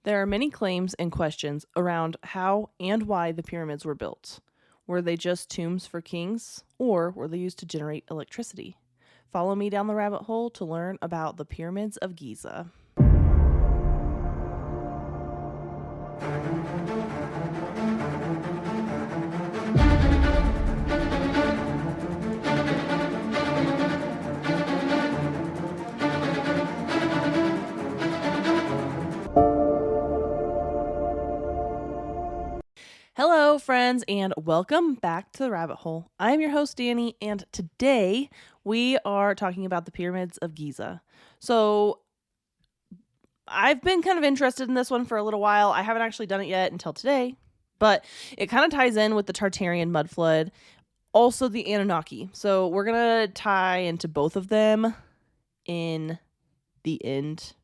There are many claims and questions around how and why the pyramids were built. Were they just tombs for kings, or were they used to generate electricity? Follow me down the rabbit hole to learn about the pyramids of Giza. Hello, friends, and welcome back to the rabbit hole. I'm your host, Danny, and today we are talking about the pyramids of Giza. So, I've been kind of interested in this one for a little while. I haven't actually done it yet until today, but it kind of ties in with the Tartarian mud flood, also the Anunnaki. So, we're going to tie into both of them in the end.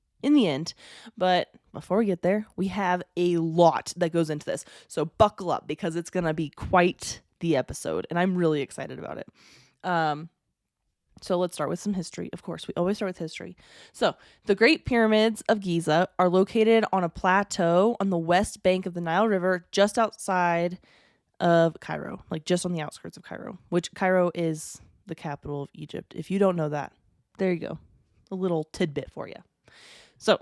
But before we get there, we have a lot that goes into this. So buckle up because it's going to be quite the episode and I'm really excited about it. So let's start with some history. Of course, we always start with history. So the Great Pyramids of Giza are located on a plateau on the west bank of the Nile River, just outside of Cairo, like just on the outskirts of Cairo, which Cairo is the capital of Egypt. If you don't know that, there you go. A little tidbit for you. So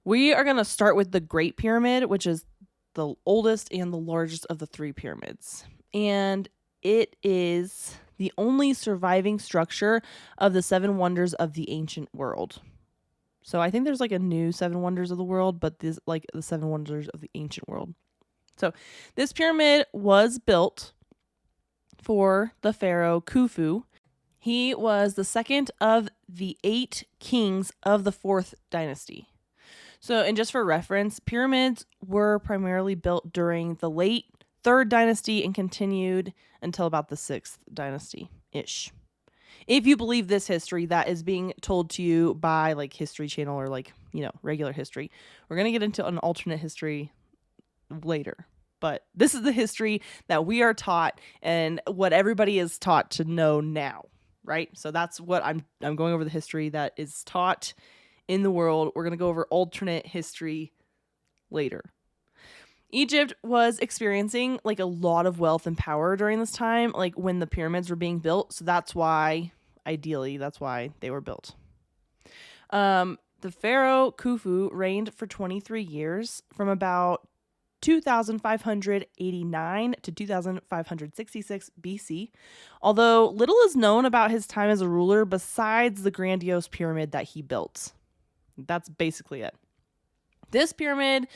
we are going to start with the Great Pyramid, which is the oldest and the largest of the three pyramids. And it is the only surviving structure of the seven wonders of the ancient world. So I think there's like a new seven wonders of the world, but this like the seven wonders of the ancient world. So this pyramid was built for the pharaoh Khufu. He was the second of the 8 kings of the 4th dynasty. So, and just for reference, pyramids were primarily built during the late 3rd dynasty and continued until about the 6th dynasty-ish. If you believe this history that is being told to you by like History Channel or like, regular history. We're going to get into an alternate history later. But this is the history that we are taught and what everybody is taught to know now. Right? So that's what I'm going over the history that is taught in the world. We're going to go over alternate history later. Egypt was experiencing like a lot of wealth and power during this time, like when the pyramids were being built. So that's why, ideally, that's why they were built. The pharaoh Khufu reigned for 23 years from about 2589 to 2566 BC, although little is known about his time as a ruler besides the grandiose pyramid that he built. That's basically it. This pyramid,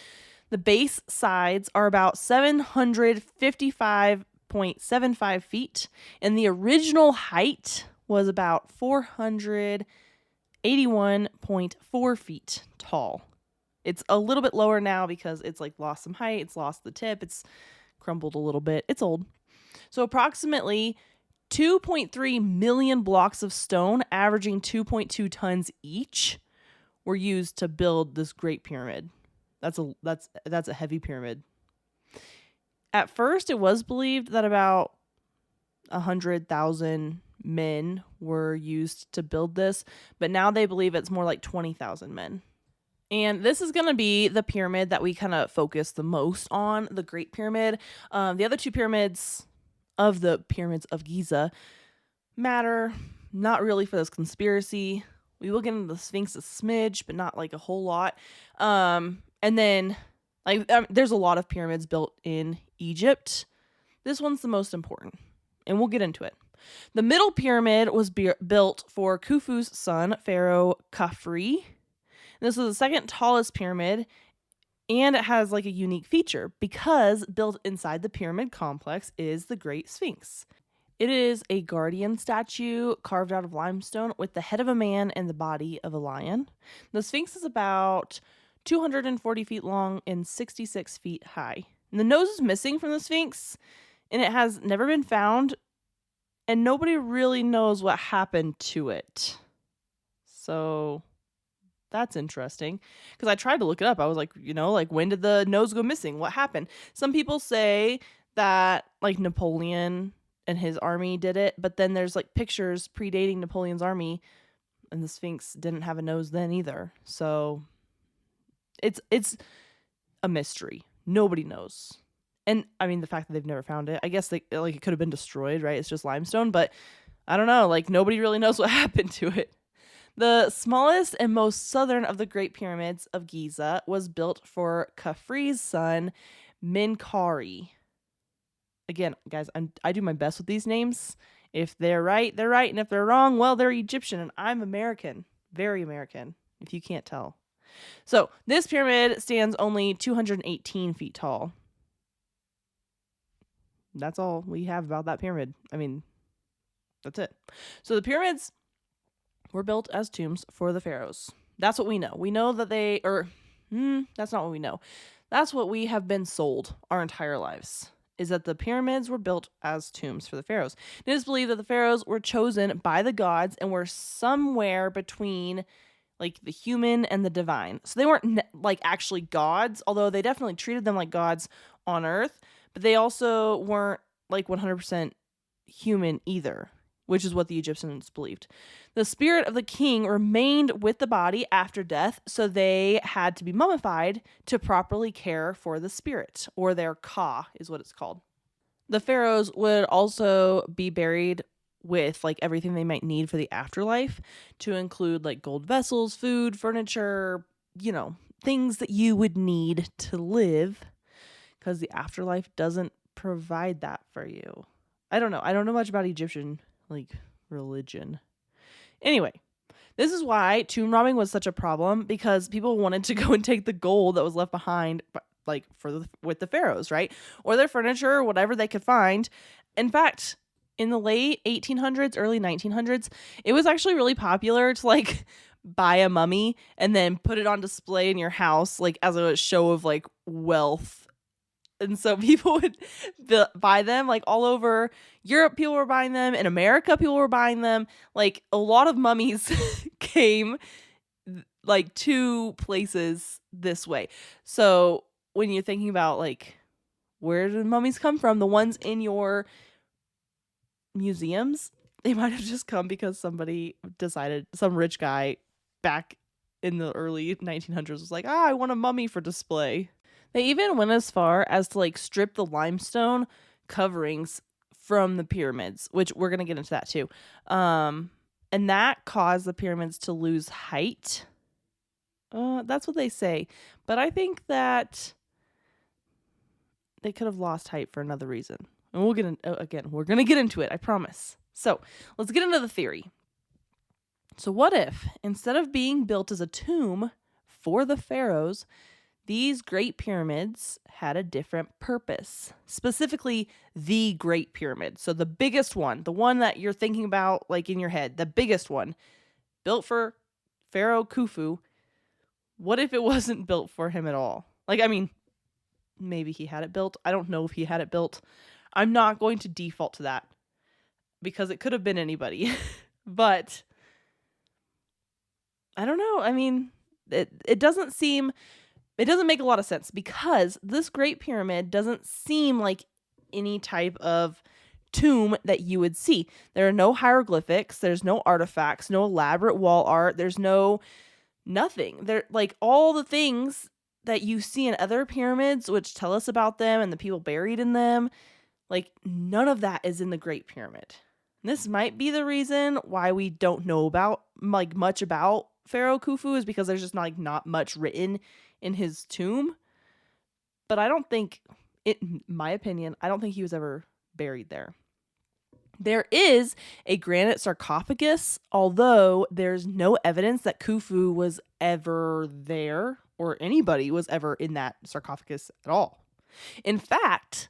the base sides are about 755.75 feet, and the original height was about 481.4 feet tall. It's a little bit lower now because it's like lost some height. It's lost the tip. It's crumbled a little bit. It's old. So approximately 2.3 million blocks of stone, averaging 2.2 tons each, were used to build this Great Pyramid. That's a heavy pyramid. At first, it was believed that about 100,000 men were used to build this, but now they believe it's more like 20,000 men. And this is going to be the pyramid that we kind of focus the most on, the Great Pyramid. The other two pyramids of the pyramids of Giza matter not really for this conspiracy. We will get into the Sphinx a smidge, but not like a whole lot. And then there's a lot of pyramids built in Egypt. This one's the most important, and we'll get into it. The middle pyramid was built for Khufu's son, Pharaoh Khafre. This is the second tallest pyramid, and it has like a unique feature because built inside the pyramid complex is the Great Sphinx. It is a guardian statue carved out of limestone with the head of a man and the body of a lion. The Sphinx is about 240 feet long and 66 feet high. And the nose is missing from the Sphinx, and it has never been found, and nobody really knows what happened to it. So that's interesting because I tried to look it up. I was like, when did the nose go missing? What happened? Some people say that like Napoleon and his army did it, but then there's like pictures predating Napoleon's army and the Sphinx didn't have a nose then either. So it's a mystery. Nobody knows. And I mean, the fact that they've never found it, I guess it could have been destroyed, right? It's just limestone, but I don't know. Like, nobody really knows what happened to it. The smallest and most southern of the Great Pyramids of Giza was built for Khafre's son, Menkaure. Again, guys, I do my best with these names. If they're right, they're right. And if they're wrong, well, they're Egyptian. And I'm American. Very American, if you can't tell. So this pyramid stands only 218 feet tall. That's all we have about that pyramid. I mean, that's it. So the pyramids were built as tombs for the pharaohs. That's what we know. We know that that's not what we know. That's what we have been sold our entire lives, is that the pyramids were built as tombs for the pharaohs. It is believed that the pharaohs were chosen by the gods and were somewhere between like the human and the divine. So they weren't like actually gods, although they definitely treated them like gods on earth, but they also weren't like 100% human either, which is what the Egyptians believed. The spirit of the king remained with the body after death, so they had to be mummified to properly care for the spirit, or their ka is what it's called. The pharaohs would also be buried with like everything they might need for the afterlife, to include like gold vessels, food, furniture, things that you would need to live, because the afterlife doesn't provide that for you. I don't know much about Egyptian like religion. Anyway, this is why tomb robbing was such a problem, because people wanted to go and take the gold that was left behind like with the pharaohs, right? Or their furniture or whatever they could find. In fact, in the late 1800s, early 1900s, it was actually really popular to like buy a mummy and then put it on display in your house like as a show of like wealth. And so people would buy them like all over Europe. People were buying them. In America, people were buying them. Like a lot of mummies came like to places this way. So when you're thinking about like, where did mummies come from? The ones in your museums, they might have just come because somebody decided, some rich guy back in the early 1900s was like, I want a mummy for display. They even went as far as to like strip the limestone coverings from the pyramids, which we're going to get into that too. And that caused the pyramids to lose height. That's what they say. But I think that they could have lost height for another reason. And we'll get we're going to get into it, I promise. So let's get into the theory. So what if, instead of being built as a tomb for the pharaohs, these Great Pyramids had a different purpose? Specifically, the Great Pyramid. So the biggest one, the one that you're thinking about like in your head, the biggest one, built for Pharaoh Khufu. What if it wasn't built for him at all? Like, I mean, maybe he had it built. I don't know if he had it built. I'm not going to default to that because it could have been anybody. But I don't know. I mean, it doesn't make a lot of sense, because this Great Pyramid doesn't seem like any type of tomb that you would see. There are no hieroglyphics. There's no artifacts, no elaborate wall art. There's nothing. They're like all the things that you see in other pyramids, which tell us about them and the people buried in them. Like, none of that is in the Great Pyramid. And this might be the reason why we don't know about like much about Pharaoh Khufu, is because there's just not much written in his tomb. But I don't think, in my opinion, I don't think he was ever buried there. There is a granite sarcophagus, although there's no evidence that Khufu was ever there or anybody was ever in that sarcophagus at all. In fact,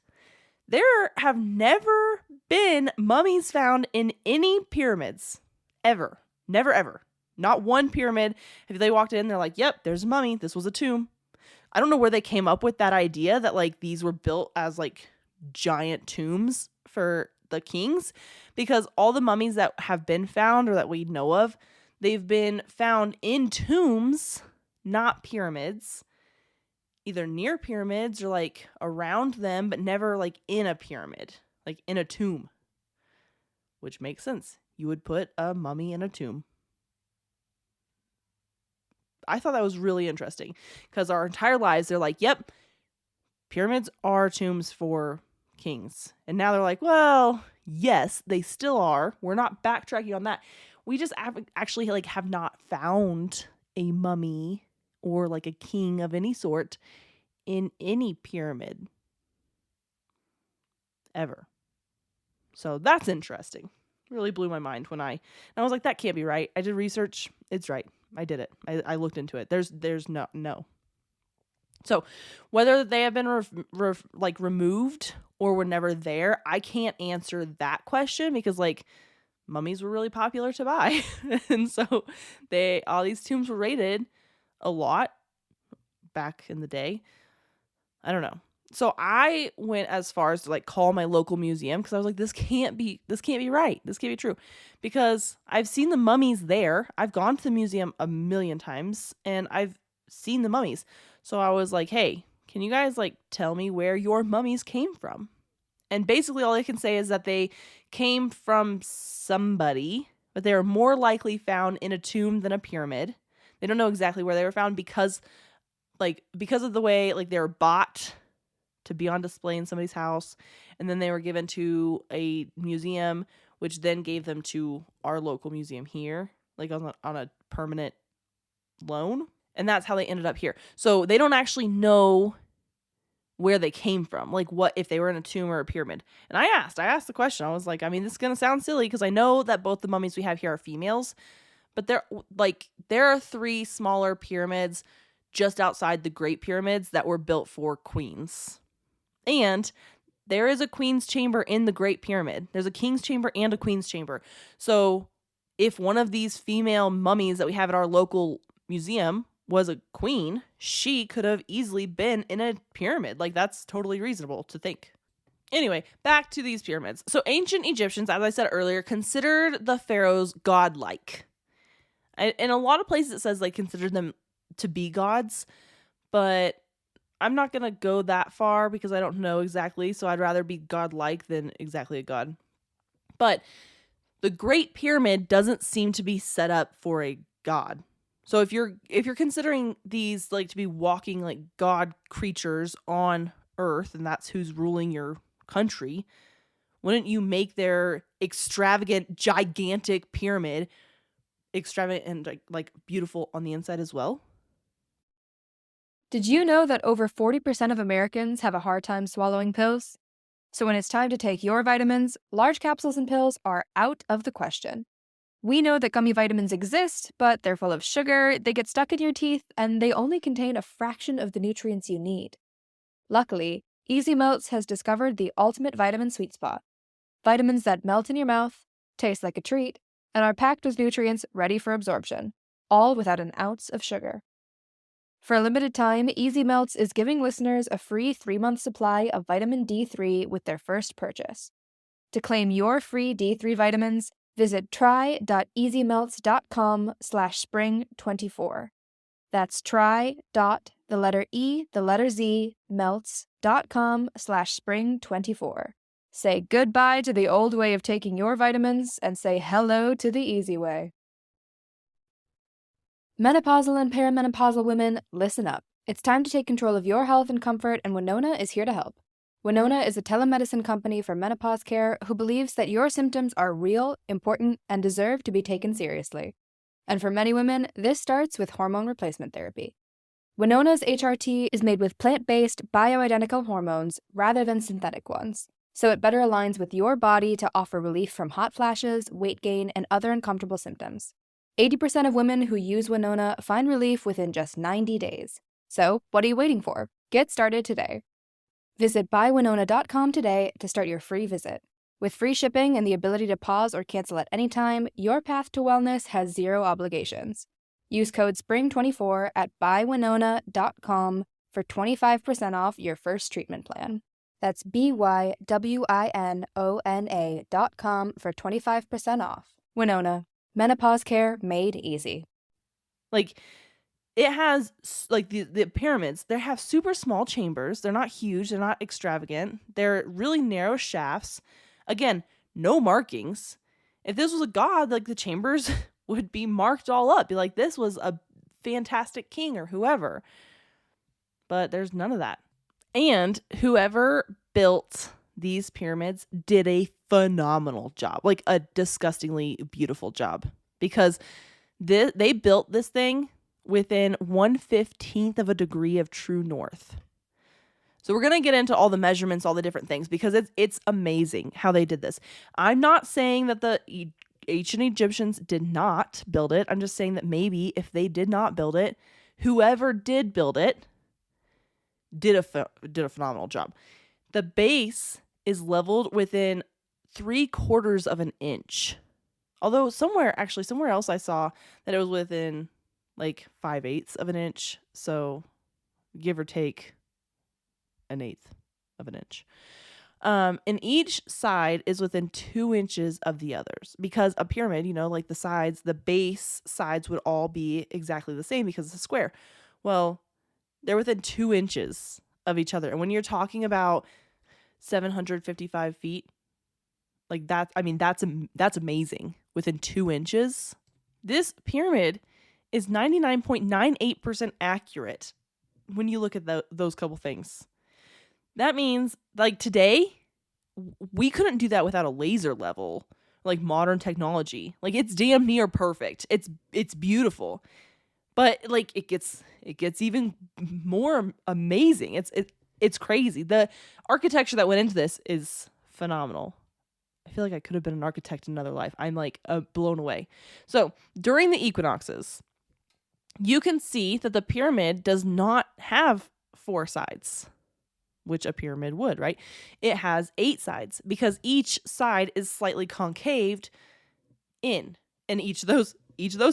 there have never been mummies found in any pyramids. Ever. Never, ever. Not one pyramid. If they walked in, they're like, yep, there's a mummy. This was a tomb. I don't know where they came up with that idea that like these were built as like giant tombs for the kings, because all the mummies that have been found or that we know of, they've been found in tombs, not pyramids. Either near pyramids or like around them, but never like in a pyramid, like in a tomb. Which makes sense. You would put a mummy in a tomb. I thought that was really interesting, because our entire lives, they're like, yep, pyramids are tombs for kings. And now they're like, well, yes, they still are. We're not backtracking on that. We just actually like have not found a mummy or like a king of any sort in any pyramid ever. So that's interesting. Really blew my mind when I was like, that can't be right. I did research. It's right. I did it. I looked into it. There's no. So whether they have been removed or were never there, I can't answer that question because like mummies were really popular to buy. And so all these tombs were raided a lot back in the day. I don't know. So I went as far as to like call my local museum because I was like, this can't be right. This can't be true. Because I've seen the mummies there. I've gone to the museum a million times and I've seen the mummies. So I was like, hey, can you guys like tell me where your mummies came from? And basically all I can say is that they came from somebody, but they are more likely found in a tomb than a pyramid. They don't know exactly where they were found because of the way like they were bought to be on display in somebody's house, and then they were given to a museum, which then gave them to our local museum here, like on a permanent loan, and that's how they ended up here. So they don't actually know where they came from, like what if they were in a tomb or a pyramid. And I asked the question. I was like, I mean, this is gonna sound silly because I know that both the mummies we have here are females, but there are 3 smaller pyramids just outside the Great Pyramids that were built for queens. And there is a queen's chamber in the Great Pyramid. There's a king's chamber and a queen's chamber. So if one of these female mummies that we have at our local museum was a queen, she could have easily been in a pyramid. Like, that's totally reasonable to think. Anyway, back to these pyramids. So ancient Egyptians, as I said earlier, considered the pharaohs godlike. In a lot of places it says they considered them to be gods, but I'm not going to go that far because I don't know exactly, so I'd rather be godlike than exactly a god. But the Great Pyramid doesn't seem to be set up for a god. So if you're considering these like to be walking like god creatures on Earth, and that's who's ruling your country, wouldn't you make their extravagant, gigantic pyramid extravagant and like beautiful on the inside as well? Did you know that over 40% of Americans have a hard time swallowing pills? So when it's time to take your vitamins, large capsules and pills are out of the question. We know that gummy vitamins exist, but they're full of sugar, they get stuck in your teeth, and they only contain a fraction of the nutrients you need. Luckily, Easy Melts has discovered the ultimate vitamin sweet spot. Vitamins that melt in your mouth, taste like a treat, and are packed with nutrients ready for absorption, all without an ounce of sugar. For a limited time, Easy Melts is giving listeners a free 3-month supply of vitamin D3 with their first purchase. To claim your free D3 vitamins, visit try.easymelts.com/spring24. That's melts.com/spring24. Say goodbye to the old way of taking your vitamins and say hello to the easy way. Menopausal and perimenopausal women, listen up. It's time to take control of your health and comfort, and Winona is here to help. Winona is a telemedicine company for menopause care who believes that your symptoms are real, important, and deserve to be taken seriously. And for many women, this starts with hormone replacement therapy. Winona's HRT is made with plant-based, bioidentical hormones rather than synthetic ones, so it better aligns with your body to offer relief from hot flashes, weight gain, and other uncomfortable symptoms. 80% of women who use Winona find relief within just 90 days. So, what are you waiting for? Get started today. Visit buywinona.com today to start your free visit. With free shipping and the ability to pause or cancel at any time, your path to wellness has zero obligations. Use code SPRING24 at buywinona.com for 25% off your first treatment plan. That's BYWINONA.com for 25% off. Winona. Menopause care made easy. Like, it has, like, the pyramids, they have super small chambers. They're not huge. They're not extravagant. They're really narrow shafts. Again, no markings. If this was a god, like, the chambers would be marked all up. Be like, this was a fantastic king or whoever. But there's none of that. And whoever built these pyramids did a phenomenal job, like a disgustingly beautiful job, because they built this thing within 1/15 of a degree of true north. So we're going to get into all the measurements, all the different things, because it's amazing how they did this. I'm not saying that the ancient Egyptians did not build it. I'm just saying that maybe if they did not build it, whoever did build it did a phenomenal job. The base is leveled within 3/4 of an inch. Although somewhere else I saw that it was within like 5/8 of an inch. So give or take an eighth of an inch. And each side is within 2 inches of the others, because a pyramid, like the sides, the base sides would all be exactly the same because it's a square. Well, they're within 2 inches of each other. And when you're talking about 755 feet, like that's amazing. Within 2 inches. This pyramid is 99.98% accurate when you look at those couple things. That means, like, today, we couldn't do that without a laser level, like modern technology. Like, it's damn near perfect. It's beautiful. But like it gets even more amazing. It's crazy. The architecture that went into this is phenomenal. I feel like I could have been an architect in another life. I'm like blown away. So during the equinoxes, you can see that the pyramid does not have 4 sides, which a pyramid would, right? It has 8 sides because each side is slightly concaved in, and each of those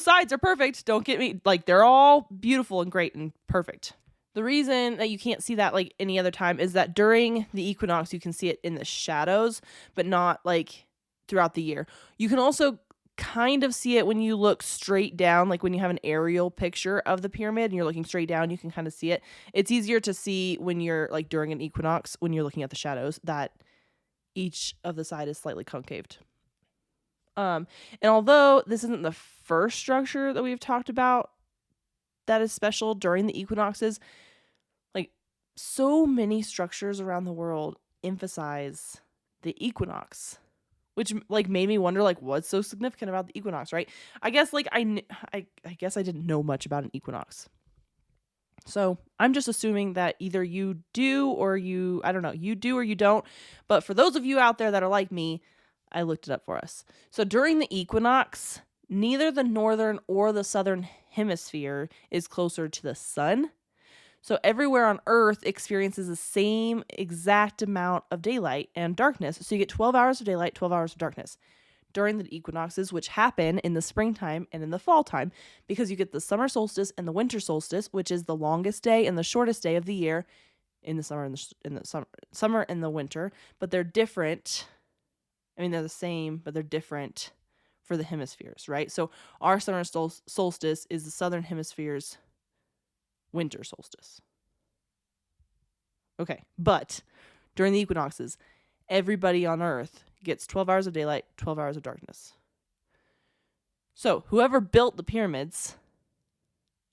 sides are perfect. Don't get me, like, they're all beautiful and great and perfect. The reason that you can't see that like any other time is that during the equinox, you can see it in the shadows, but not like throughout the year. You can also kind of see it when you look straight down, like when you have an aerial picture of the pyramid and you're looking straight down, you can kind of see it. It's easier to see when you're like during an equinox, when you're looking at the shadows, that each of the side is slightly concaved. And although this isn't the first structure that we've talked about that is special during the equinoxes, like so many structures around the world emphasize the equinox, which like made me wonder like what's so significant about the equinox, right? I guess like I guess I didn't know much about an equinox. So I'm just assuming that either you do or you do or you don't. But for those of you out there that are like me, I looked it up for us. So during the equinox, neither the northern or the southern hemisphere is closer to the sun. So everywhere on Earth experiences the same exact amount of daylight and darkness. So you get 12 hours of daylight, 12 hours of darkness during the equinoxes, which happen in the springtime and in the fall time, because you get the summer solstice and the winter solstice, which is the longest day and the shortest day of the year in the summer and the summer and the winter, but they're different. I mean, they're the same, but they're different for the hemispheres, right? So our summer solstice is the southern hemisphere's winter solstice. Okay, but during the equinoxes, everybody on Earth gets 12 hours of daylight, 12 hours of darkness. So whoever built the pyramids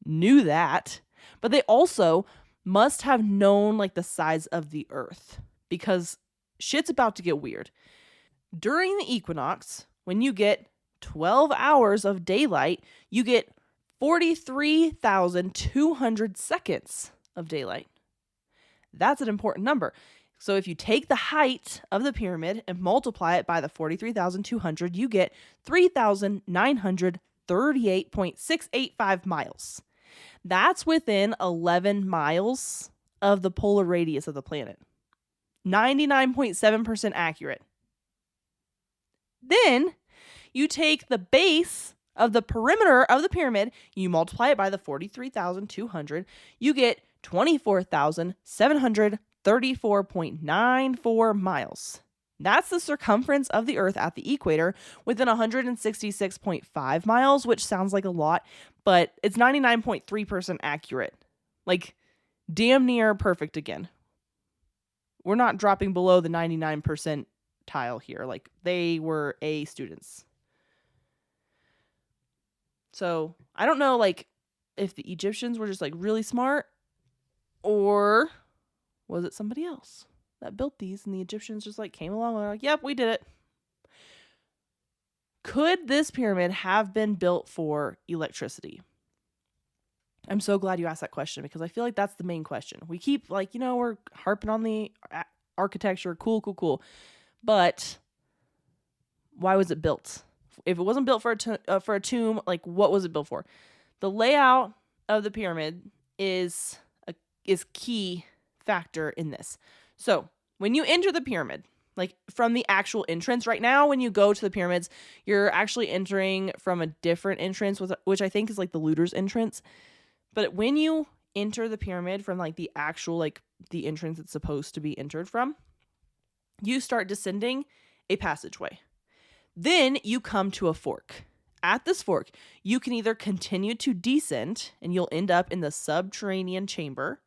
knew that, but they also must have known like the size of the Earth, because shit's about to get weird. During the equinox, when you get 12 hours of daylight, you get 43,200 seconds of daylight. That's an important number. So if you take the height of the pyramid and multiply it by the 43,200, you get 3,938.685 miles. That's within 11 miles of the polar radius of the planet. 99.7% accurate. Then you take the base of the perimeter of the pyramid, you multiply it by the 43,200, you get 24,734.94 miles. That's the circumference of the Earth at the equator within 166.5 miles, which sounds like a lot, but it's 99.3% accurate. Like, damn near perfect again. We're not dropping below the 99% tile here. Like, they were A students. So I don't know, like, if the Egyptians were just like really smart, or Was it somebody else that built these and the Egyptians just like came along and were like, yep, we did it? Could this pyramid have been built for electricity? I'm so glad you asked that question because I feel like that's the main question. We keep like, we're harping on the architecture. Cool. But why was it built? If it wasn't built for a tomb, like what was it built for? The layout of the pyramid is key factor in this. So when you enter the pyramid, like from the actual entrance, right now when you go to the pyramids, you're actually entering from a different entrance, which I think is like the looter's entrance. But when you enter the pyramid from like the actual, like the entrance it's supposed to be entered from, you start descending a passageway. Then you come to a fork. At this fork, you can either continue to descend and you'll end up in the subterranean chamber,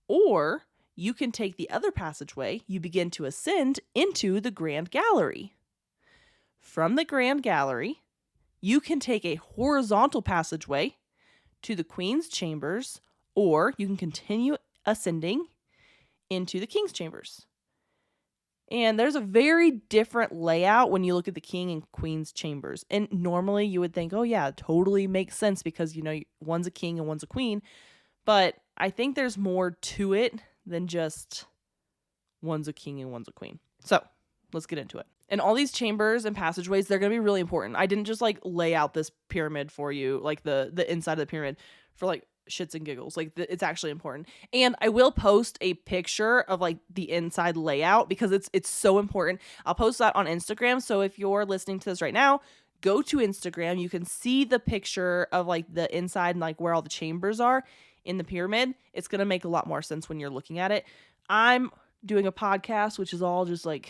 or you can take the other passageway. You begin to ascend into the Grand Gallery. From the Grand Gallery, you can take a horizontal passageway to the Queen's chambers, or you can continue ascending into the King's chambers. And there's a very different layout when you look at the King and Queen's chambers. And normally you would think, oh yeah, it totally makes sense because, one's a king and one's a queen. But I think there's more to it than just one's a king and one's a queen. So let's get into it. And all these chambers and passageways, they're going to be really important. I didn't just like lay out this pyramid for you, like the inside of the pyramid for like shits and giggles. Like it's actually important. And I will post a picture of like the inside layout because it's so important. I'll post that on Instagram. So if you're listening to this right now, go to Instagram. You can see the picture of like the inside and like where all the chambers are in the pyramid. It's going to make a lot more sense when you're looking at it. I'm doing a podcast, which is all just like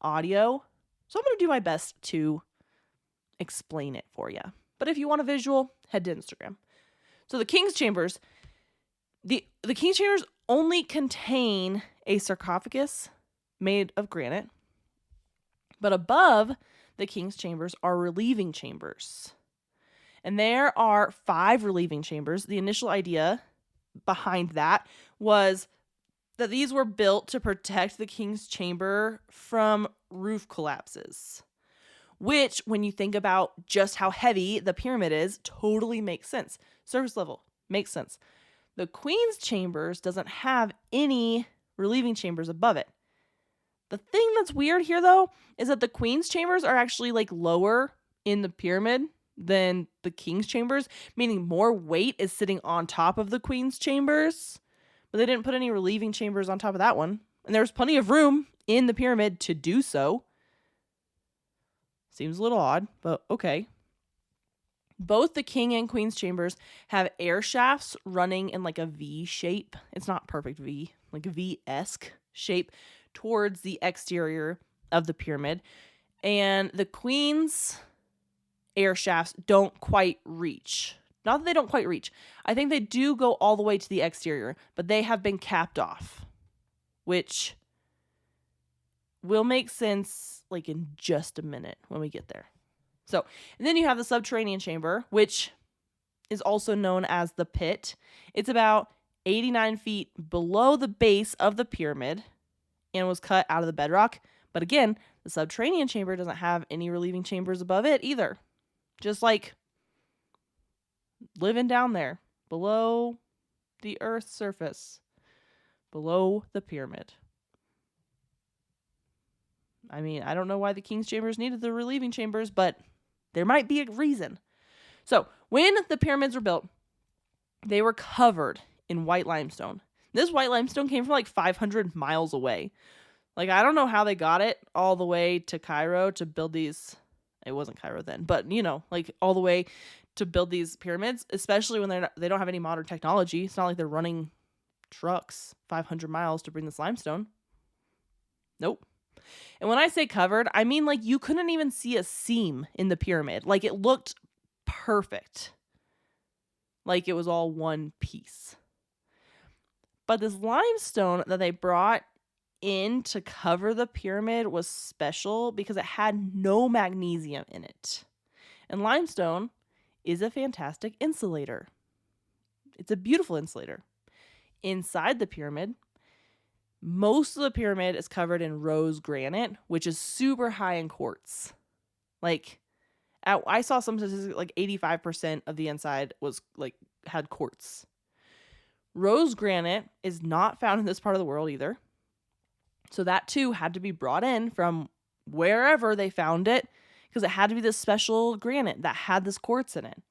audio. So I'm going to do my best to explain it for you. But if you want a visual, head to Instagram. So the King's chambers, the King's chambers only contain a sarcophagus made of granite. But above the King's chambers are relieving chambers. And there are 5 relieving chambers. The initial idea behind that was that these were built to protect the King's chamber from roof collapses, which, when you think about just how heavy the pyramid is, totally makes sense. Surface level makes sense. The Queen's chambers doesn't have any relieving chambers above it. The thing that's weird here, though, is that the Queen's chambers are actually like lower in the pyramid than the King's chambers, meaning more weight is sitting on top of the Queen's chambers. But they didn't put any relieving chambers on top of that one. And there's plenty of room in the pyramid to do so. Seems a little odd, but okay. Both the King and Queen's chambers have air shafts running in like a V shape. It's not perfect V, like a V-esque shape towards the exterior of the pyramid. And the Queen's air shafts don't quite reach. Not that they don't quite reach. I think they do go all the way to the exterior, but they have been capped off, which will make sense like in just a minute when we get there. So, and then you have the subterranean chamber, which is also known as the pit. It's about 89 feet below the base of the pyramid and was cut out of the bedrock. But again, the subterranean chamber doesn't have any relieving chambers above it either. Just like living down there below the Earth's surface, below the pyramid. I mean, I don't know why the King's chambers needed the relieving chambers, but there might be a reason. So when the pyramids were built, they were covered in white limestone. This white limestone came from like 500 miles away. Like, I don't know how they got it all the way to Cairo to build these. It wasn't Cairo then, but like all the way to build these pyramids, especially when they don't have any modern technology. It's not like they're running trucks 500 miles to bring this limestone. Nope. And when I say covered, I mean like you couldn't even see a seam in the pyramid. Like it looked perfect. Like it was all one piece. But this limestone that they brought in to cover the pyramid was special because it had no magnesium in it. And limestone is a fantastic insulator. It's a beautiful insulator. Inside the pyramid, Most of the pyramid is covered in rose granite, which is super high in quartz. Like, I saw some statistics like 85% of the inside was like had quartz. Rose granite is not found in this part of the world either. So that too had to be brought in from wherever they found it, because it had to be this special granite that had this quartz in it.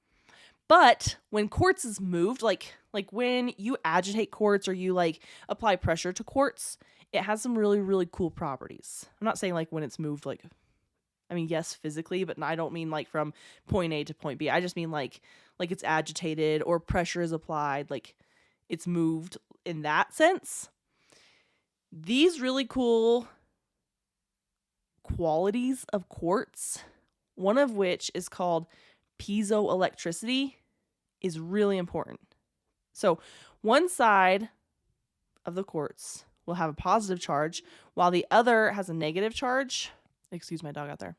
But when quartz is moved, like when you agitate quartz or you like apply pressure to quartz, it has some really, really cool properties. I'm not saying like when it's moved, like, I mean, yes, physically, but I don't mean like from point A to point B. I just mean like it's agitated or pressure is applied, like it's moved in that sense. These really cool qualities of quartz, one of which is called piezoelectricity, is really important. So one side of the quartz will have a positive charge while the other has a negative charge. Excuse my dog out there.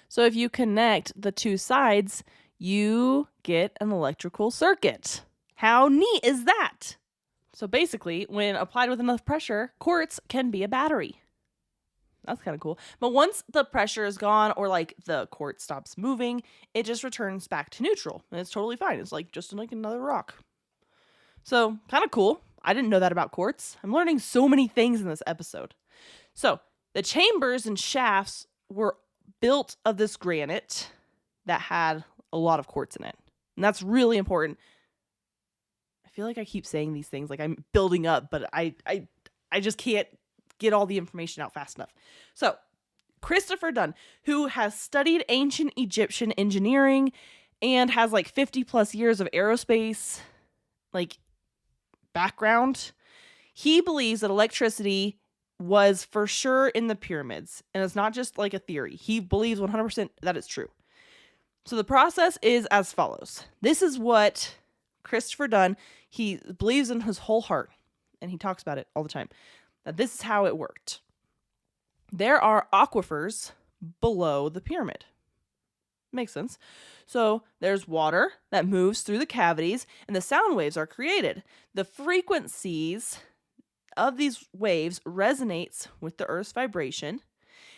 So if you connect the two sides, you get an electrical circuit. How neat is that? So basically, when applied with enough pressure, quartz can be a battery. That's kind of cool. But once the pressure is gone or like the quartz stops moving, it just returns back to neutral and it's totally fine. It's like just like another rock. So kind of cool. I didn't know that about quartz. I'm learning so many things in this episode. So the chambers and shafts were built of this granite that had a lot of quartz in it. And that's really important. I feel like I keep saying these things like I'm building up, but I just can't get all the information out fast enough. So Christopher Dunn, who has studied ancient Egyptian engineering and has like 50 plus years of aerospace like background, he believes that electricity was for sure in the pyramids, and it's not just like a theory. He believes 100% that it's true. So the process is as follows. This is what Christopher Dunn, he believes in his whole heart, and he talks about it all the time, that this is how it worked. There are aquifers below the pyramid. Makes sense. So there's water that moves through the cavities and the sound waves are created. The frequencies of these waves resonates with the Earth's vibration.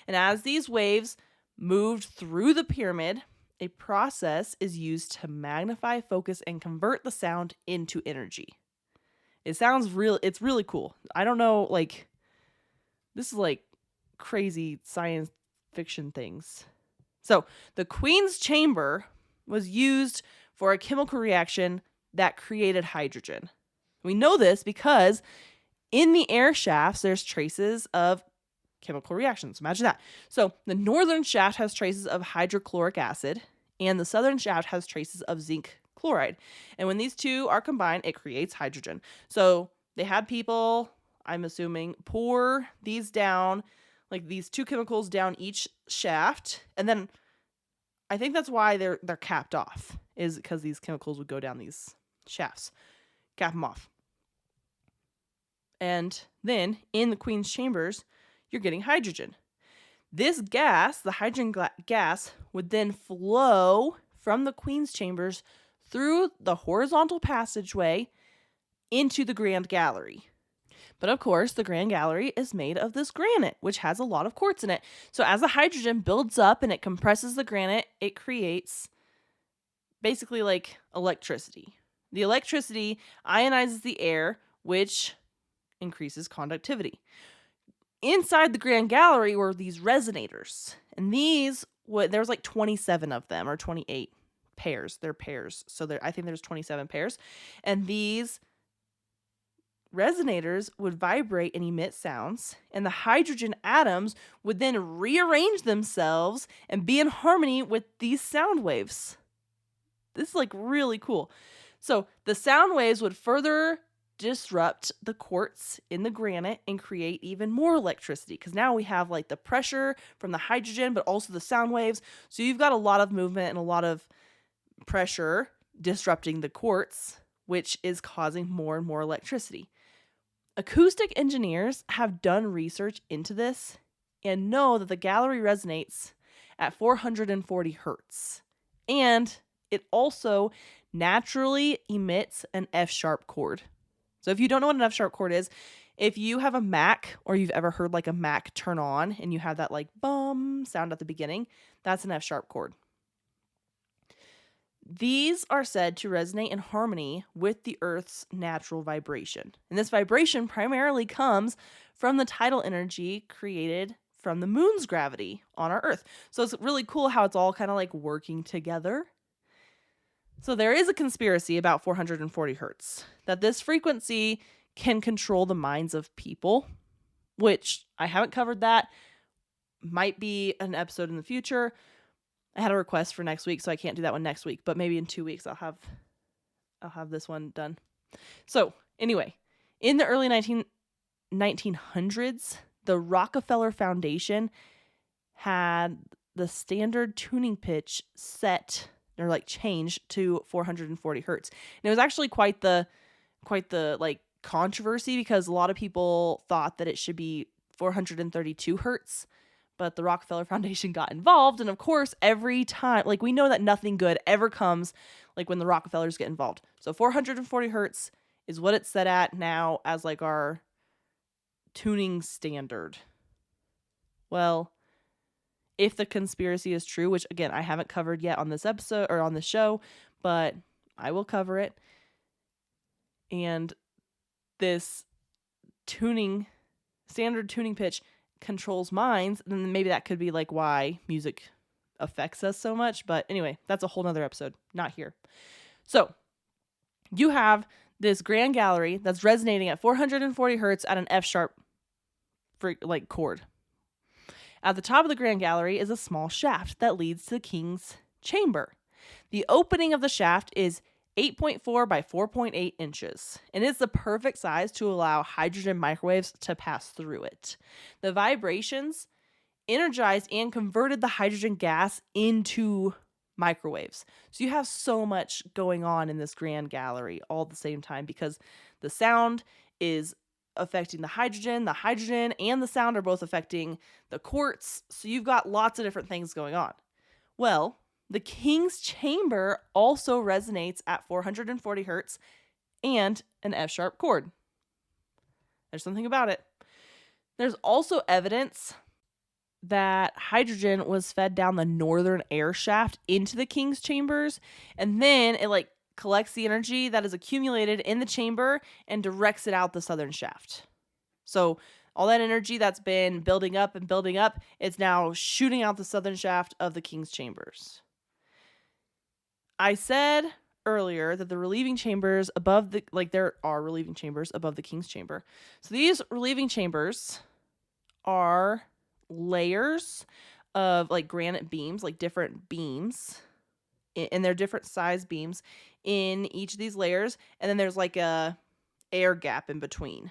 And as these waves moved through the pyramid, a process is used to magnify, focus, and convert the sound into energy. It sounds real. It's really cool. I don't know, like, this is like crazy science fiction things. So the Queen's chamber was used for a chemical reaction that created hydrogen. We know this because in the air shafts, there's traces of chemical reactions. Imagine that. So the northern shaft has traces of hydrochloric acid, and the southern shaft has traces of zinc chloride. And when these two are combined, it creates hydrogen. So they had people, I'm assuming, pour these down, like these two chemicals down each shaft, and then I think that's why they're capped off, is because these chemicals would go down these shafts. Cap them off. And then in the Queen's chambers, you're getting hydrogen. This gas, the hydrogen gas, would then flow from the Queen's chambers through the horizontal passageway into the Grand Gallery. But of course, the Grand Gallery is made of this granite, which has a lot of quartz in it. So as the hydrogen builds up and it compresses the granite, it creates basically like electricity. The electricity ionizes the air, which increases conductivity. Inside the Grand Gallery were these resonators, and these there was like 27 of them, or 28 pairs. They're pairs, so I think there's 27 pairs, and these resonators would vibrate and emit sounds, and the hydrogen atoms would then rearrange themselves and be in harmony with these sound waves. This is like really cool. So the sound waves would further disrupt the quartz in the granite and create even more electricity, because now we have like the pressure from the hydrogen but also the sound waves. So you've got a lot of movement and a lot of pressure disrupting the quartz, which is causing more and more electricity. Acoustic engineers have done research into this and know that the gallery resonates at 440 hertz, and it also naturally emits an F-sharp chord. So if you don't know what an F-sharp chord is, If you have a Mac or you've ever heard like a Mac turn on and you have that like bum sound at the beginning, that's an F sharp chord. These are said to resonate in harmony with the Earth's natural vibration. And this vibration primarily comes from the tidal energy created from the moon's gravity on our Earth. So it's really cool how it's all kind of like working together. So there is a conspiracy about 440 hertz, that this frequency can control the minds of people, which I haven't covered that. Might be an episode in the future. I had a request for next week, so I can't do that one next week, but maybe in 2 weeks I'll have this one done. So anyway, in the early 1900s, the Rockefeller Foundation had the standard tuning pitch set or like changed to 440 hertz. And it was actually quite the like controversy because a lot of people thought that it should be 432 hertz, but the Rockefeller Foundation got involved. And of course, every time, like we know that nothing good ever comes like when the Rockefellers get involved. So 440 hertz is what it's set at now as like our tuning standard. Well, if the conspiracy is true, which again, I haven't covered yet on this episode or on the show, but I will cover it. And this standard tuning pitch controls minds, then maybe that could be like why music affects us so much. But anyway, that's a whole nother episode, not here. So you have this grand gallery that's resonating at 440 hertz at an F sharp chord. At the top of the grand gallery is a small shaft that leads to the king's chamber. The opening of the shaft is 8.4 by 4.8 inches, and it's the perfect size to allow hydrogen microwaves to pass through it. The vibrations energized and converted the hydrogen gas into microwaves. So you have so much going on in this grand gallery all at the same time because the sound is affecting the hydrogen and the sound are both affecting the quartz. So you've got lots of different things going on. Well, the king's chamber also resonates at 440 hertz and an F sharp chord. There's something about it. There's also evidence that hydrogen was fed down the northern air shaft into the king's chambers, and then it collects the energy that is accumulated in the chamber and directs it out the southern shaft. So all that energy that's been building up, it's now shooting out the southern shaft of the king's chambers. I said earlier that the relieving chambers above there are relieving chambers above the king's chamber. So these relieving chambers are layers of granite beams, different beams, and they're different size beams in each of these layers, and then there's a air gap in between.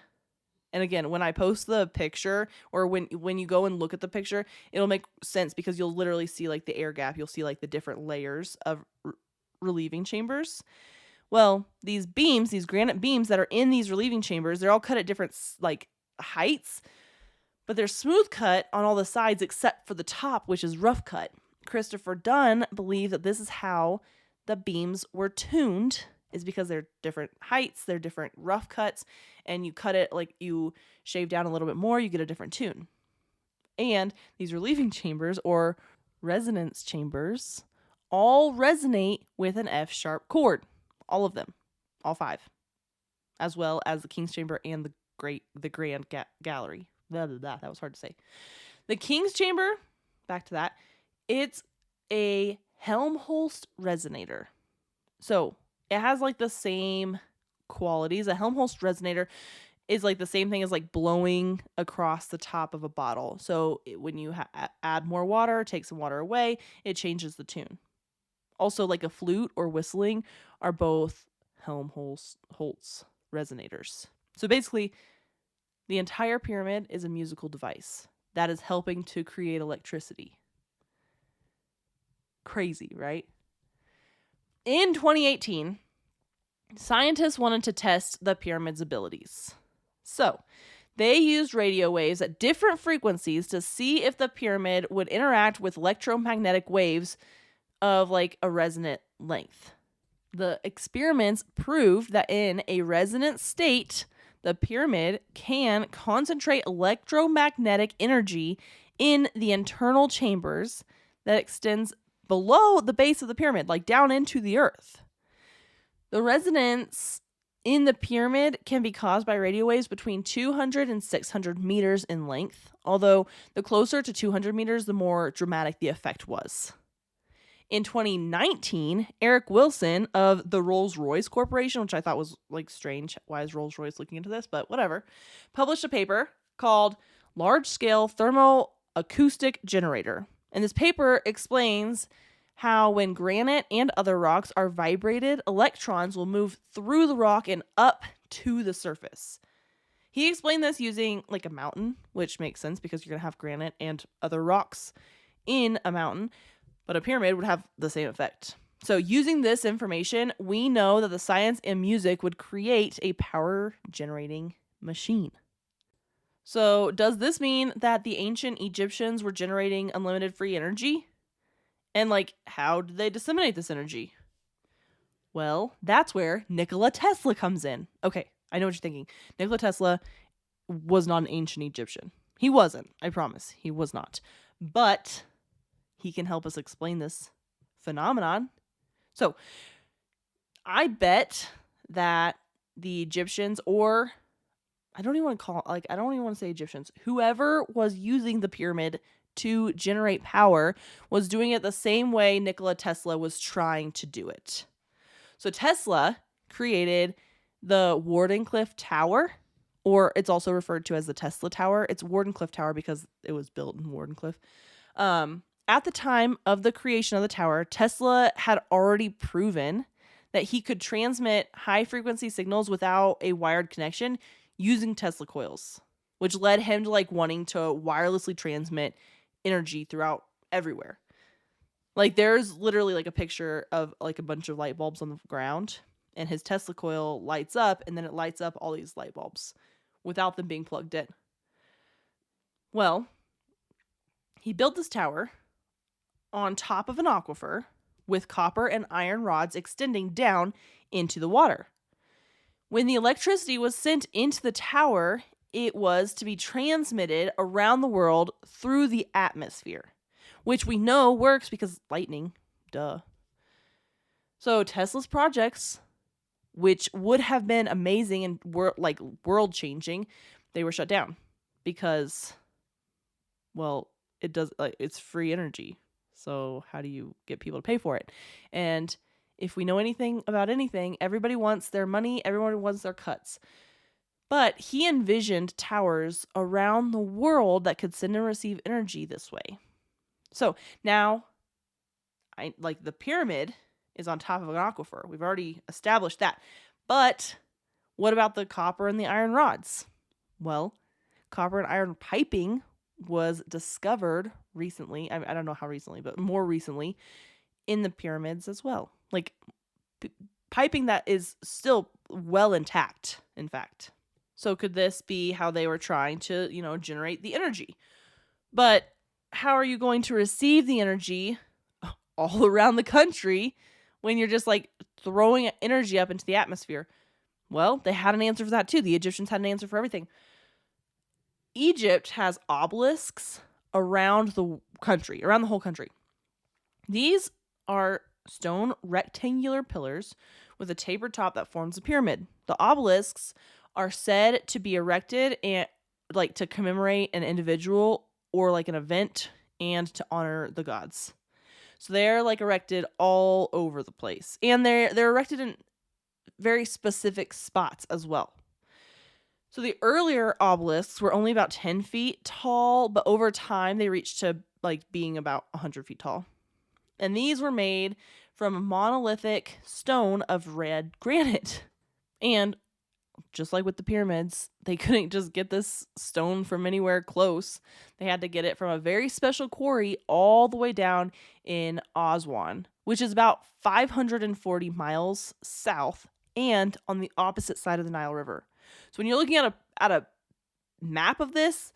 And again, when I post the picture, or when you go and look at the picture, it'll make sense because you'll literally see the air gap. You'll see the different layers of relieving chambers. Well, these beams, these granite beams that are in these relieving chambers, they're all cut at different heights, but they're smooth cut on all the sides except for the top, which is rough cut. Christopher Dunn believed that this is how the beams were tuned, is because they're different heights, they're different rough cuts, and you cut it you shave down a little bit more, you get a different tune. And these relieving chambers or resonance chambers all resonate with an F sharp chord. All of them. All 5. As well as the king's chamber and the grand gallery. That was hard to say. The king's chamber, back to that, it's a Helmholtz resonator. So it has the same qualities. A Helmholtz resonator is the same thing as blowing across the top of a bottle. So when you add more water, take some water away, it changes the tune. Also, a flute or whistling are both Helmholtz resonators. So basically, the entire pyramid is a musical device that is helping to create electricity. Crazy, right? In 2018, scientists wanted to test the pyramid's abilities. So they used radio waves at different frequencies to see if the pyramid would interact with electromagnetic waves of a resonant length. The experiments proved that in a resonant state, The pyramid can concentrate electromagnetic energy in the internal chambers that extends below the base of the pyramid, like down into the earth. The resonance in the pyramid can be caused by radio waves between 200 and 600 meters in length, although the closer to 200 meters, the more dramatic the effect was. In 2019, Eric Wilson of the Rolls-Royce Corporation, which I thought was like strange, why is Rolls-Royce looking into this, but whatever, published a paper called Large Scale Thermoacoustic Generator. And this paper explains how when granite and other rocks are vibrated, electrons will move through the rock and up to the surface. He explained this using like a mountain, which makes sense because you're going to have granite and other rocks in a mountain, but a pyramid would have the same effect. So using this information, we know that the science and music would create a power generating machine. So does this mean that the ancient Egyptians were generating unlimited free energy? And like, how did they disseminate this energy? Well, that's where Nikola Tesla comes in. Okay, I know what you're thinking. Nikola Tesla was not an ancient Egyptian. He wasn't, I promise. He was not. But he can help us explain this phenomenon. So, I bet that the Egyptians, or I don't even want to say Egyptians, whoever was using the pyramid to generate power was doing it the same way Nikola Tesla was trying to do it. So Tesla created the Wardenclyffe Tower, or it's also referred to as the Tesla Tower. It's Wardenclyffe Tower because it was built in Wardenclyffe. At the time of the creation of the tower, Tesla had already proven that he could transmit high-frequency signals without a wired connection using Tesla coils, which led him to like wanting to wirelessly transmit energy throughout everywhere. Like there's literally like a picture of like a bunch of light bulbs on the ground, and his Tesla coil lights up, and then it lights up all these light bulbs without them being plugged in. Well, he built this tower on top of an aquifer with copper and iron rods extending down into the water. When the electricity was sent into the tower, it was to be transmitted around the world through the atmosphere, which we know works because lightning, duh. So Tesla's projects, which would have been amazing and world-changing, they were shut down because, well, it's free energy. So how do you get people to pay for it? And if we know anything about anything, everybody wants their money, everyone wants their cuts. But he envisioned towers around the world that could send and receive energy this way. So now, the pyramid is on top of an aquifer. We've already established that. But what about the copper and the iron rods? Well, copper and iron piping was discovered recently. I don't know how recently, but more recently in the pyramids as well. Like piping that is still well intact, in fact. So could this be how they were trying to, generate the energy? But how are you going to receive the energy all around the country when you're just like throwing energy up into the atmosphere? Well, they had an answer for that too. The Egyptians had an answer for everything. Egypt has obelisks around the country, around the whole country. These are stone rectangular pillars with a tapered top that forms a pyramid. The obelisks are said to be erected and to commemorate an individual or like an event and to honor the gods. So they're erected all over the place, and they're erected in very specific spots as well. So the earlier obelisks were only about 10 feet tall, but over time they reached to being about 100 feet tall. And these were made from a monolithic stone of red granite. And just like with the pyramids, they couldn't just get this stone from anywhere close. They had to get it from a very special quarry all the way down in Aswan, which is about 540 miles south and on the opposite side of the Nile River. So when you're looking at a map of this,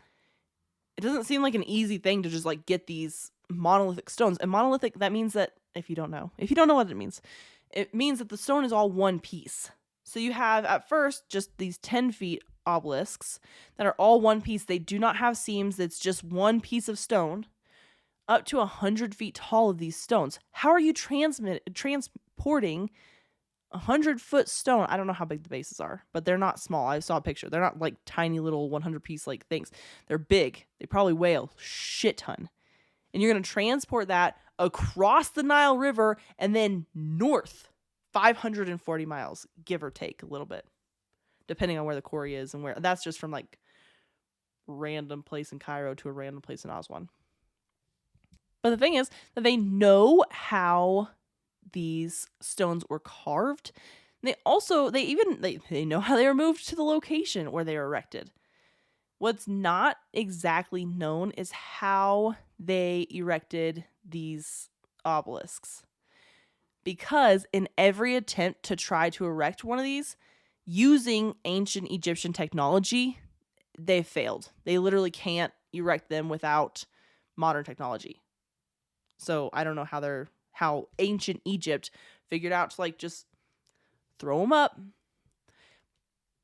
it doesn't seem like an easy thing to just get these monolithic stones. And monolithic, that means that if you don't know what it means that the stone is all one piece. So you have at first just these 10 feet obelisks that are all one piece. They do not have seams. It's just one piece of stone, up to 100 feet tall of these stones. How are you transporting 100-foot stone? I don't know how big the bases are, but they're not small. I saw a picture. They're not like tiny little 100-piece like things. They're big. They probably weigh a shit ton. And you're going to transport that across the Nile River and then north 540 miles, give or take a little bit, depending on where the quarry is and where. That's just from like random place in Cairo to a random place in Aswan. But the thing is that they know how these stones were carved. They know how they were moved to the location where they were erected. What's not exactly known is how they erected these obelisks. Because in every attempt to try to erect one of these using ancient Egyptian technology, they failed. They literally can't erect them without modern technology. So I don't know how ancient Egypt figured out to like just throw them up.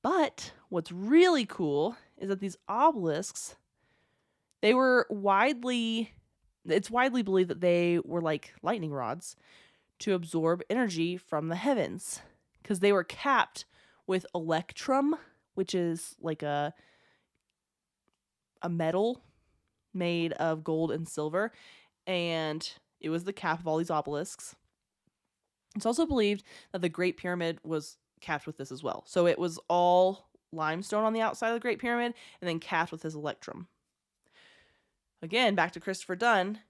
But what's really cool is that these obelisks, it's widely believed that they were like lightning rods to absorb energy from the heavens, because they were capped with electrum, which is like a metal made of gold and silver, and it was the cap of all these obelisks. It's also believed that the Great Pyramid was capped with this as well. So it was all limestone on the outside of the Great Pyramid and then capped with this electrum. Again, back to Christopher Dunn.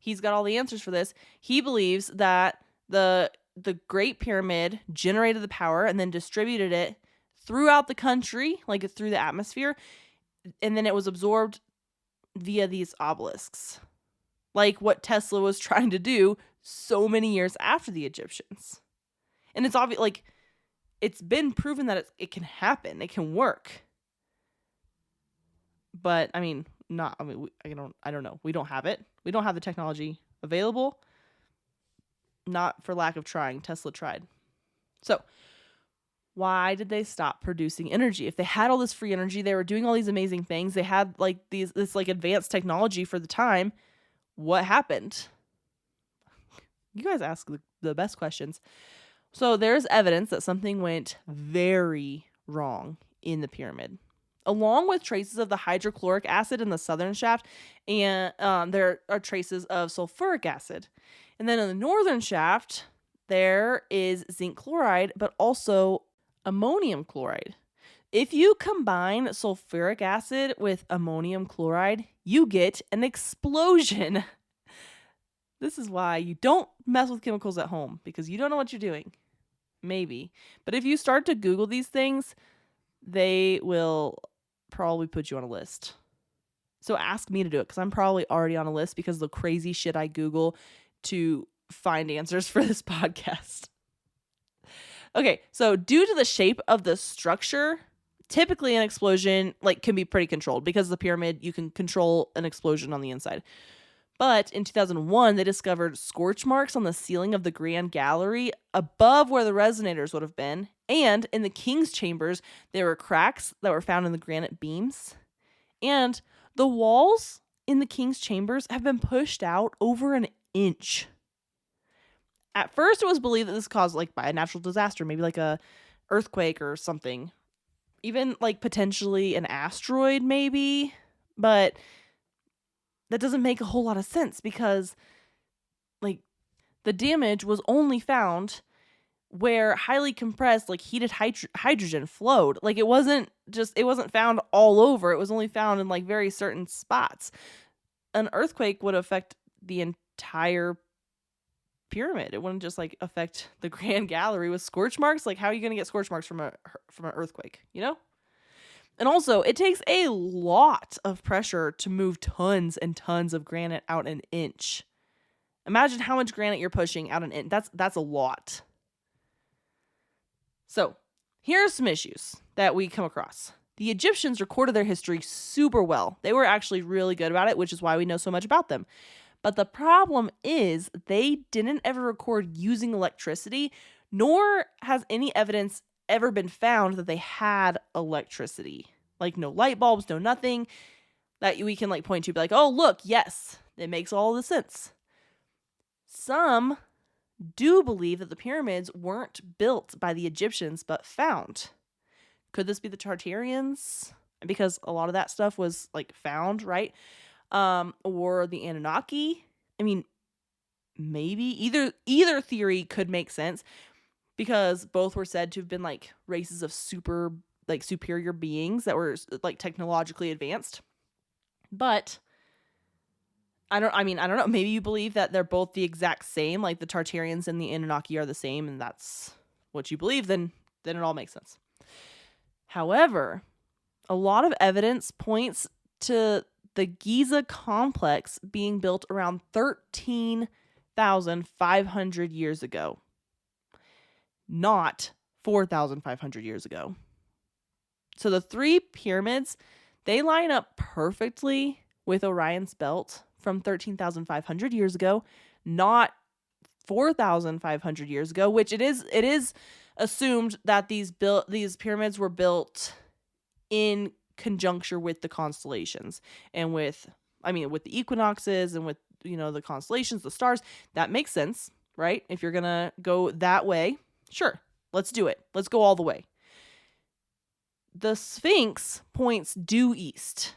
He's got all the answers for this. He believes that the Great Pyramid generated the power and then distributed it throughout the country, like through the atmosphere, and then it was absorbed via these obelisks, like what Tesla was trying to do so many years after the Egyptians. And it's obvious, like, it's been proven that it can happen, it can work. But I don't know. We don't have it. We don't have the technology available. Not for lack of trying. Tesla tried. So why did they stop producing energy? If they had all this free energy, they were doing all these amazing things. They had like this like advanced technology for the time. What happened? You guys ask the best questions. So there's evidence that something went very wrong in the pyramid, along with traces of the hydrochloric acid in the southern shaft, and there are traces of sulfuric acid. And then in the northern shaft, there is zinc chloride, but also ammonium chloride. If you combine sulfuric acid with ammonium chloride, you get an explosion. This is why you don't mess with chemicals at home, because you don't know what you're doing. Maybe. But if you start to Google these things, they will probably put you on a list. So ask me to do it, because I'm probably already on a list because of the crazy shit I Google to find answers for this podcast. Okay, so due to the shape of the structure, typically an explosion can be pretty controlled. Because of the pyramid, you can control an explosion on the inside. But in 2001, they discovered scorch marks on the ceiling of the Grand Gallery above where the resonators would have been. And in the king's chambers, there were cracks that were found in the granite beams. And the walls in the king's chambers have been pushed out over an inch. At first, it was believed that this was caused by a natural disaster, maybe like a earthquake or something. Even potentially an asteroid, maybe. But that doesn't make a whole lot of sense, because the damage was only found where highly compressed heated hydrogen flowed. It wasn't found all over. It was only found in very certain spots. An earthquake would affect the entire pyramid. It wouldn't just affect the Grand Gallery with scorch marks. How are you going to get scorch marks from an earthquake, you know? And also, it takes a lot of pressure to move tons and tons of granite out an inch. Imagine how much granite you're pushing out an inch. That's a lot. So, here are some issues that we come across. The Egyptians recorded their history super well. They were actually really good about it, which is why we know so much about them. But the problem is they didn't ever record using electricity, nor has any evidence ever been found that they had electricity. Like no light bulbs, no nothing that we can like point to, be like, oh, look, yes, it makes all the sense. Some do believe that the pyramids weren't built by the Egyptians, but found. Could this be the Tartarians? Because a lot of that stuff was like found, right? Or the Anunnaki. I mean, maybe either theory could make sense, because both were said to have been like races of superior beings that were like technologically advanced. But I don't know. Maybe you believe that they're both the exact same, like the Tartarians and the Anunnaki are the same, and that's what you believe, then it all makes sense. However, a lot of evidence points to the Giza complex being built around 13,500 years ago, not 4,500 years ago. So the 3 pyramids, they line up perfectly with Orion's belt from 13,500 years ago, not 4,500 years ago, which it is assumed that these pyramids were built in conjuncture with the constellations and with the equinoxes and with, the constellations, the stars. That makes sense, right? If you're going to go that way, sure, let's do it. Let's go all the way. The Sphinx points due east.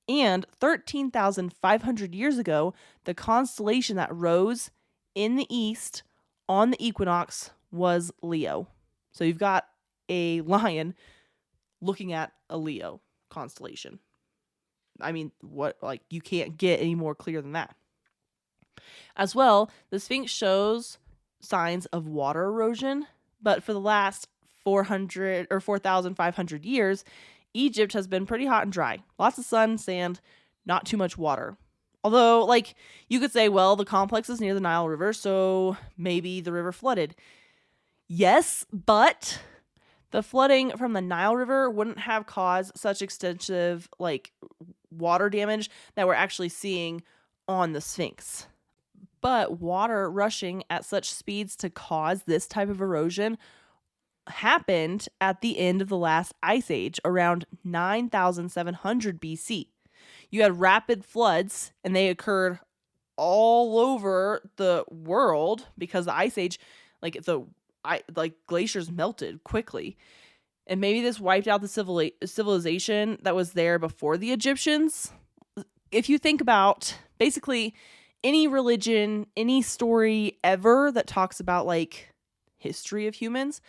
And 13,500 years ago, the constellation that rose in the east on the equinox was Leo. So you've got a lion looking at a Leo constellation. I mean, you can't get any more clear than that. As well, the Sphinx shows signs of water erosion, but for the last 400 or 4,500 years, Egypt has been pretty hot and dry. Lots of sun, sand, not too much water. Although, you could say, well, the complex is near the Nile River, so maybe the river flooded. Yes, but the flooding from the Nile River wouldn't have caused such extensive, water damage that we're actually seeing on the Sphinx. But water rushing at such speeds to cause this type of erosion happened at the end of the last ice age, around 9,700 BC. You had rapid floods, and they occurred all over the world because the ice age, glaciers melted quickly. And maybe this wiped out the civilization that was there before the Egyptians. If you think about basically any religion, any story ever that talks about history of humans,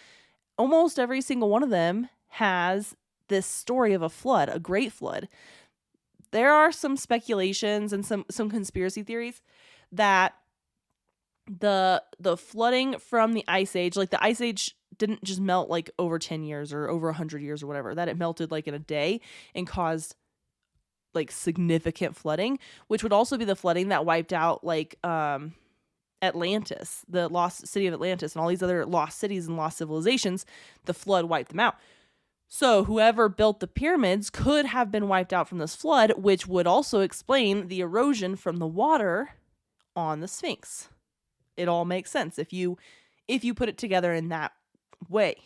almost every single one of them has this story of a flood, a great flood. There are some speculations and some conspiracy theories that the flooding from the ice age, the ice age didn't just melt over 10 years or over 100 years or whatever, that it melted in a day and caused significant flooding, which would also be the flooding that wiped out Atlantis, the lost city of Atlantis, and all these other lost cities and lost civilizations. The flood wiped them out. So whoever built the pyramids could have been wiped out from this flood, which would also explain the erosion from the water on the Sphinx. It all makes sense if you put it together in that way.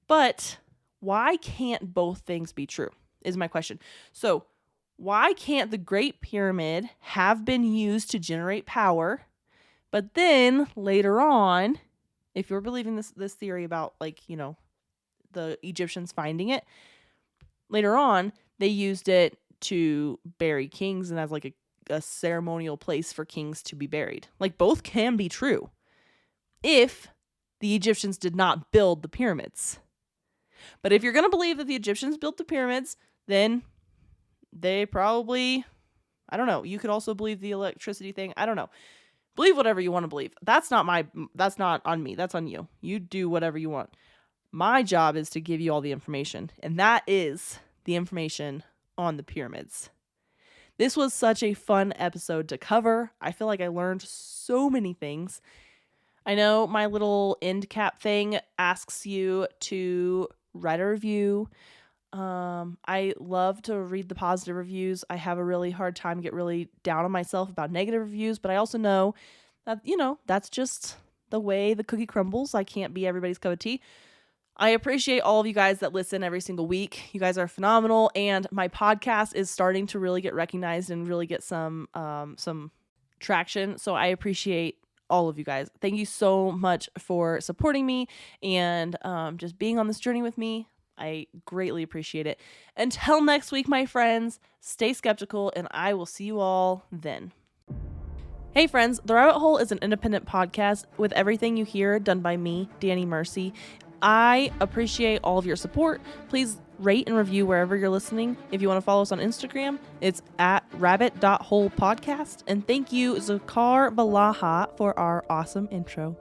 But why can't both things be true is my question. So why can't the Great Pyramid have been used to generate power, but then later on, if you're believing this theory about the Egyptians finding it, later on they used it to bury kings and as a ceremonial place for kings to be buried. Both can be true if the Egyptians did not build the pyramids. But if you're going to believe that the Egyptians built the pyramids, then they probably, I don't know. You could also believe the electricity thing. I don't know. Believe whatever you want to believe. That's not on me. That's on you. You do whatever you want. My job is to give you all the information, and that is the information on the pyramids. This was such a fun episode to cover. I feel like I learned so many things. I know my little end cap thing asks you to write a review. I love to read the positive reviews. I have a really hard time get really down on myself about negative reviews, but I also know that, that's the way the cookie crumbles. I can't be everybody's cup of tea. I appreciate all of you guys that listen every single week. You guys are phenomenal, and my podcast is starting to really get recognized and really get some traction. So I appreciate all of you guys. Thank you so much for supporting me and just being on this journey with me. I greatly appreciate it. Until next week, my friends, stay skeptical, and I will see you all then. Hey friends, The Rabbit Hole is an independent podcast with everything you hear done by me, Danny Mercy. I appreciate all of your support. Please rate and review wherever you're listening. If you want to follow us on Instagram, it's at rabbit.holepodcast. And thank you, Zakar Balaha, for our awesome intro.